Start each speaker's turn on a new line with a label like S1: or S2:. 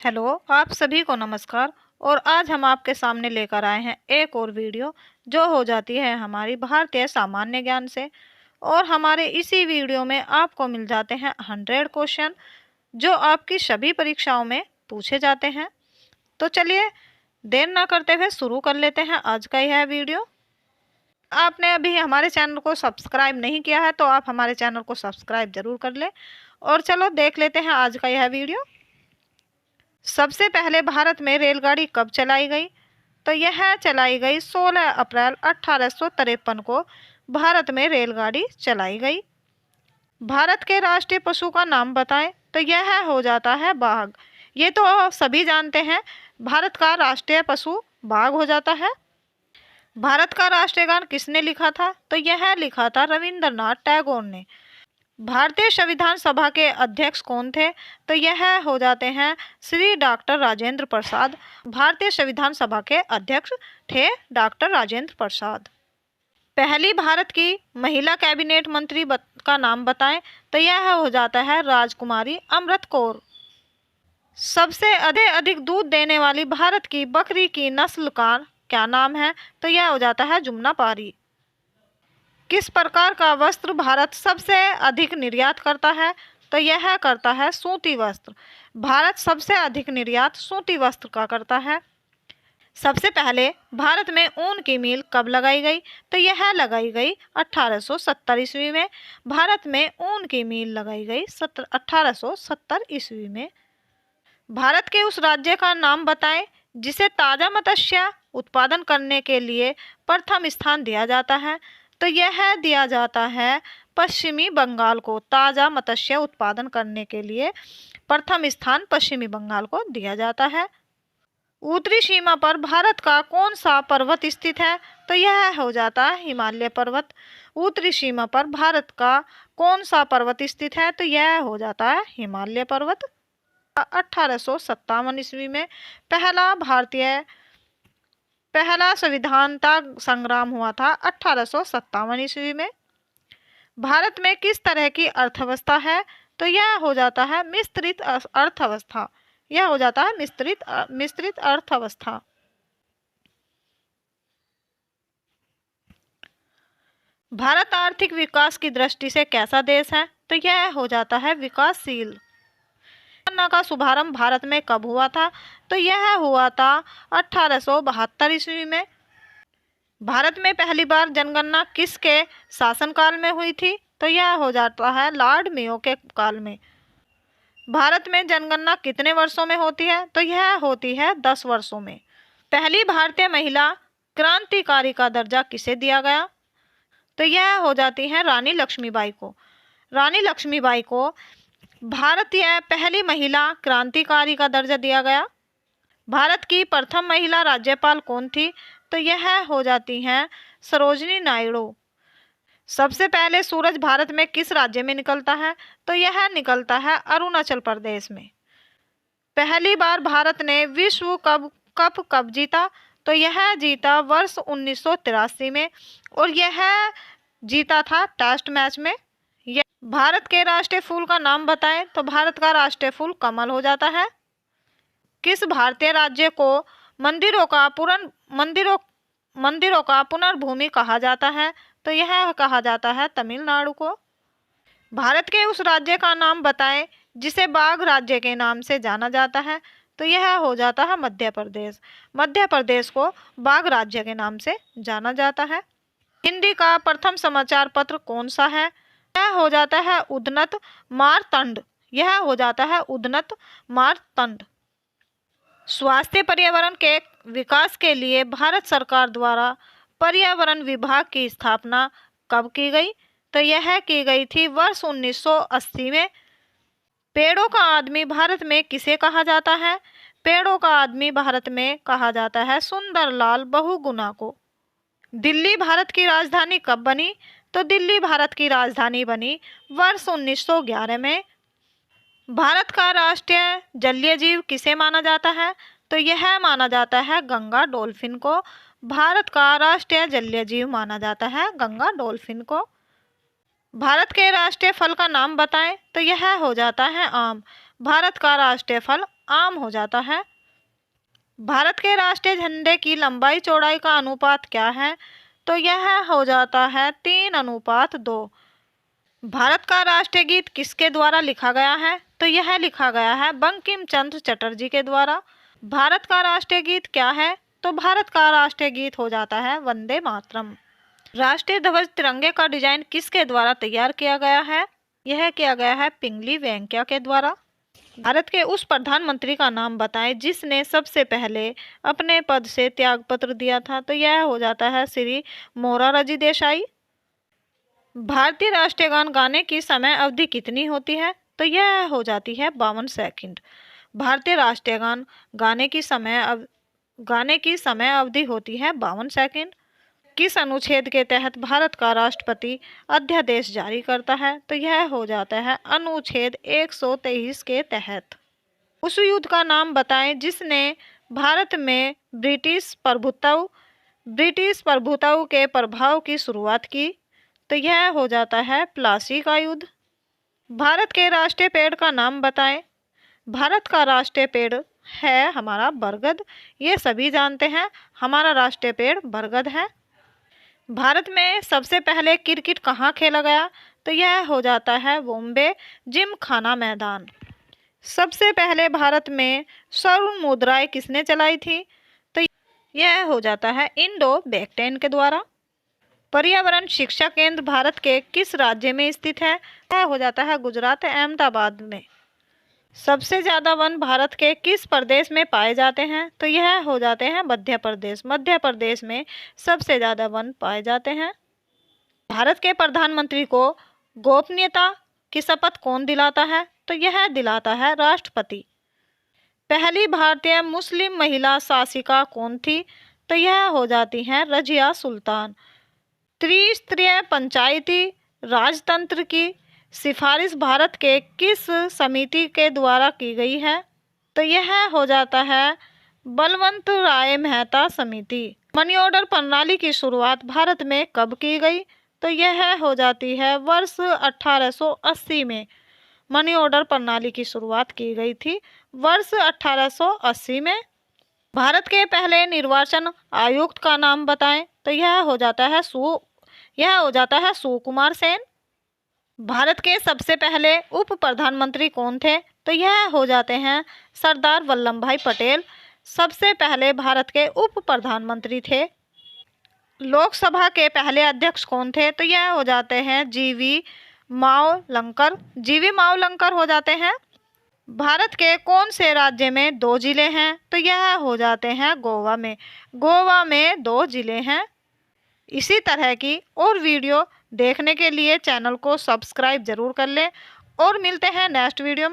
S1: Hello, आप सभी को नमस्कार। और आज हम आपके सामने लेकर आए हैं एक और वीडियो जो हो जाती है हमारी भारतीय सामान्य ज्ञान से। और हमारे इसी वीडियो में आपको मिल जाते हैं 100 क्वेश्चन जो आपकी सभी परीक्षाओं में पूछे जाते हैं। तो चलिए देर ना करते हुए शुरू कर लेते हैं आज का यह वीडियो। आपने अभी हमारे चैनल को सब्सक्राइब नहीं किया है तो आप हमारे चैनल को सब्सक्राइब जरूर कर लें। और चलो देख लेते हैं आज का यह वीडियो। सबसे पहले भारत में रेलगाड़ी कब चलाई गई? तो यह चलाई गई 16 अप्रैल 1853 को भारत में रेलगाड़ी चलाई गई। भारत के राष्ट्रीय पशु का नाम बताएं। तो यह हो जाता है बाघ। ये तो सभी जानते हैं, भारत का राष्ट्रीय पशु बाघ हो जाता है। भारत का राष्ट्रीय गान किसने लिखा था? तो यह लिखा था रविंद्रनाथ टैगोर ने। भारतीय संविधान सभा के अध्यक्ष कौन थे? तो यह हो जाते हैं श्री डॉक्टर राजेंद्र प्रसाद। भारतीय संविधान सभा के अध्यक्ष थे डॉक्टर राजेंद्र प्रसाद। पहली भारत की महिला कैबिनेट मंत्री का नाम बताएं। तो यह हो जाता है राजकुमारी अमृत कौर। सबसे अधिक दूध देने वाली भारत की बकरी की नस्ल का क्या नाम है? तो यह हो जाता है जमुनापारी। किस प्रकार का वस्त्र भारत सबसे अधिक निर्यात करता है? तो यह करता है सूती वस्त्र। भारत सबसे अधिक निर्यात सूती वस्त्र का करता है। सबसे पहले भारत में ऊन की मिल कब लगाई गई? तो यह लगाई गई 1870 ईस्वी में। भारत में ऊन की मिल लगाई गई 1870 ईस्वी में। भारत के उस राज्य का नाम बताएं जिसे ताजा मत्स्य उत्पादन करने के लिए प्रथम स्थान दिया जाता है। तो यह दिया जाता है पश्चिमी बंगाल को। ताजा मत्स्य उत्पादन करने के लिए प्रथम स्थान पश्चिमी बंगाल को दिया जाता है। उत्तरी सीमा पर भारत का कौन सा पर्वत स्थित है? तो यह हो जाता है हिमालय पर्वत। उत्तरी सीमा पर भारत का कौन सा पर्वत स्थित है? तो यह हो जाता है हिमालय पर्वत। 1857 ईस्वी में पहला संविधानता संग्राम हुआ था 1857 ईस्वी में। भारत में किस तरह की अर्थव्यवस्था है? तो यह हो जाता है मिश्रित अर्थव्यवस्था। यह हो जाता है मिश्रित अर्थव्यवस्था। भारत आर्थिक विकास की दृष्टि से कैसा देश है? तो यह हो जाता है विकासशील। जनगणना का शुभारंभ भारत में कब हुआ था? तो यह हुआ था 1872 ईस्वी में। भारत में पहली बार जनगणना किसके शासनकाल में हुई थी? तो यह हो जाता है लॉर्ड मेयो के काल में। भारत में जनगणना कितने वर्षों में होती है? तो यह होती है 10 वर्षों में। पहली भारतीय महिला क्रांतिकारी का दर्जा किसे दिया गया? तो यह हो जाती है रानी लक्ष्मीबाई को। रानी लक्ष्मीबाई को भारतीय पहली महिला क्रांतिकारी का दर्जा दिया गया। भारत की प्रथम महिला राज्यपाल कौन थी? तो यह हो जाती हैं सरोजिनी नायडू। सबसे पहले सूरज भारत में किस राज्य में निकलता है? तो यह निकलता है अरुणाचल प्रदेश में। पहली बार भारत ने विश्व कप कब जीता? तो यह जीता वर्ष 1983 में और यह जीता था टेस्ट मैच में। भारत के राष्ट्रीय फूल का नाम बताएं। तो भारत का राष्ट्रीय फूल कमल हो जाता है। किस भारतीय राज्य को मंदिरों का पुनर्भूमि कहा जाता है? तो यह कहा जाता है तमिलनाडु को। भारत के उस राज्य का नाम बताएं जिसे बाघ राज्य के नाम से जाना जाता है। तो यह हो जाता है मध्य प्रदेश। मध्य प्रदेश को बाघ राज्य के नाम से जाना जाता है। हिंदी का प्रथम समाचार पत्र कौन सा है? यह हो जाता है उदनत मारतंड। यह हो जाता है उदनत मारतंड। स्वास्थ्य पर्यावरण के विकास के लिए भारत सरकार द्वारा पर्यावरण विभाग की स्थापना कब की गई? तो यह की गई थी वर्ष 1980 में। पेड़ों का आदमी भारत में किसे कहा जाता है? पेड़ों का आदमी भारत में कहा जाता है सुंदरलाल बहुगुणा को। दिल्ली भारत की राजधानी कब बनी? तो दिल्ली भारत की राजधानी बनी वर्ष 1911 में। भारत का राष्ट्रीय जलीय जीव किसे माना जाता है? तो यह माना जाता है गंगा डॉल्फिन को। भारत का राष्ट्रीय जलीय जीव माना जाता है गंगा डॉल्फिन को। भारत के राष्ट्रीय फल का नाम बताएं। तो यह हो जाता है आम। भारत का राष्ट्रीय फल आम हो जाता है। भारत के राष्ट्रीय झंडे की लंबाई चौड़ाई का अनुपात क्या है? तो यह हो जाता है 3:2। भारत का राष्ट्रीय गीत किसके द्वारा लिखा गया है? तो यह लिखा गया है बंकिम चंद्र चटर्जी के द्वारा। भारत का राष्ट्रीय गीत क्या है? तो भारत का राष्ट्रीय गीत हो जाता है वंदे मातरम। राष्ट्रीय ध्वज तिरंगे का डिजाइन किसके द्वारा तैयार किया गया है? यह किया गया है पिंगली वेंकैया के द्वारा। भारत के उस प्रधानमंत्री का नाम बताएं जिसने सबसे पहले अपने पद से त्यागपत्र दिया था? तो यह हो जाता है श्री मोरारजी देसाई। भारतीय राष्ट्रीय गान गाने की समय अवधि कितनी होती है? तो यह हो जाती है 52 सेकंड। भारतीय राष्ट्रीय गान गाने की समय अवधि होती है 52 सेकंड। किस अनुच्छेद के तहत भारत का राष्ट्रपति अध्यादेश जारी करता है? तो यह हो जाता है अनुच्छेद 123 के तहत। उस युद्ध का नाम बताएं जिसने भारत में ब्रिटिश प्रभुत्व के प्रभाव की शुरुआत की? तो यह हो जाता है प्लासी का युद्ध। भारत के राष्ट्रीय पेड़ का नाम बताएं। भारत का राष्ट्रीय पेड़ है हमारा बरगद। ये सभी जानते हैं, हमारा राष्ट्रीय पेड़ बरगद है। भारत में सबसे पहले क्रिकेट कहाँ खेला गया? तो यह हो जाता है बॉम्बे जिमखाना मैदान। सबसे पहले भारत में स्वर्ण मुद्राएं किसने चलाई थी? तो यह हो जाता है इंडो बैक्टेन के द्वारा। पर्यावरण शिक्षा केंद्र भारत के किस राज्य में स्थित है? यह हो जाता है गुजरात अहमदाबाद में। सबसे ज्यादा वन भारत के किस प्रदेश में पाए जाते हैं? तो यह हो जाते हैं मध्य प्रदेश। मध्य प्रदेश में सबसे ज्यादा वन पाए जाते हैं। भारत के प्रधानमंत्री को गोपनीयता की शपथ कौन दिलाता है? तो यह दिलाता है राष्ट्रपति। पहली भारतीय मुस्लिम महिला शासिका कौन थी? तो यह हो जाती हैं रजिया सुल्तान। त्रिस्तरीय पंचायती राजतंत्र की सिफारिश भारत के किस समिति के द्वारा की गई है? तो यह हो जाता है बलवंत राय मेहता समिति। मनी ऑर्डर प्रणाली की शुरुआत भारत में कब की गई? तो यह हो जाती है वर्ष 1880 में। मनी ऑर्डर प्रणाली की शुरुआत की गई थी वर्ष 1880 में। भारत के पहले निर्वाचन आयुक्त का नाम बताएं। तो यह हो जाता है सुकुमार सेन। भारत के सबसे पहले उप प्रधानमंत्री कौन थे? तो यह हो जाते हैं सरदार वल्लभ भाई पटेल। सबसे पहले भारत के उप प्रधानमंत्री थे। लोकसभा के पहले अध्यक्ष कौन थे? तो यह हो जाते हैं जीवी मावलंकर हो जाते हैं। भारत के कौन से राज्य में 2 जिले हैं? तो यह हो जाते हैं गोवा में। गोवा में 2 जिले हैं। इसी तरह की और वीडियो देखने के लिए चैनल को सब्सक्राइब जरूर कर लें और मिलते हैं नेक्स्ट वीडियो में।